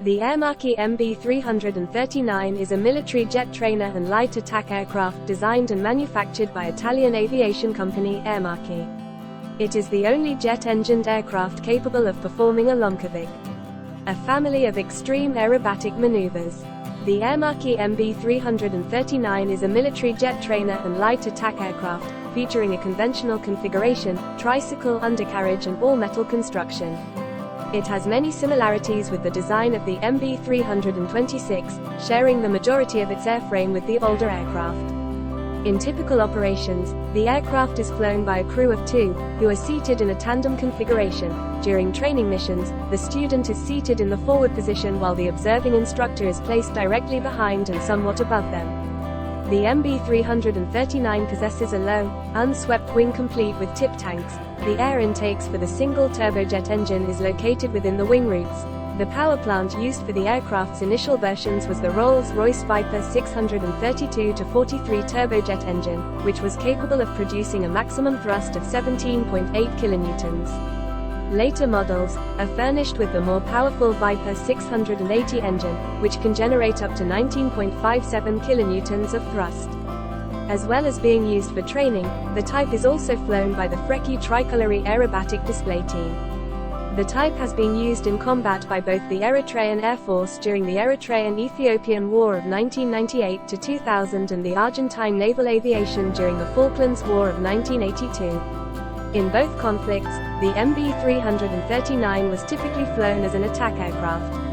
The Aermacchi MB-339 is a military jet trainer and light attack aircraft designed and manufactured by Italian aviation company Aermacchi. It is the only jet-engined aircraft capable of performing a Lomcovák, a family of extreme aerobatic maneuvers. The Aermacchi MB-339 is a military jet trainer and light attack aircraft, featuring a conventional configuration, tricycle undercarriage and all-metal construction. It has many similarities with the design of the MB-326, sharing the majority of its airframe with the older aircraft. In typical operations, the aircraft is flown by a crew of 2, who are seated in a tandem configuration. During training missions, the student is seated in the forward position while the observing instructor is placed directly behind and somewhat above them. The MB-339 possesses a low, unswept wing complete with tip tanks. The air intakes for the single turbojet engine is located within the wing roots. The power plant used for the aircraft's initial versions was the Rolls-Royce Viper 632-43 turbojet engine, which was capable of producing a maximum thrust of 17.8 kilonewtons. Later models are furnished with the more powerful Viper 680 engine, which can generate up to 19.57 kilonewtons of thrust. As well as being used for training, the type is also flown by the Frecce Tricolori aerobatic display team. The type has been used in combat by both the Eritrean Air Force during the Eritrean-Ethiopian War of 1998 to 2000 and the Argentine Naval Aviation during the Falklands War of 1982. In both conflicts, the MB-339 was typically flown as an attack aircraft.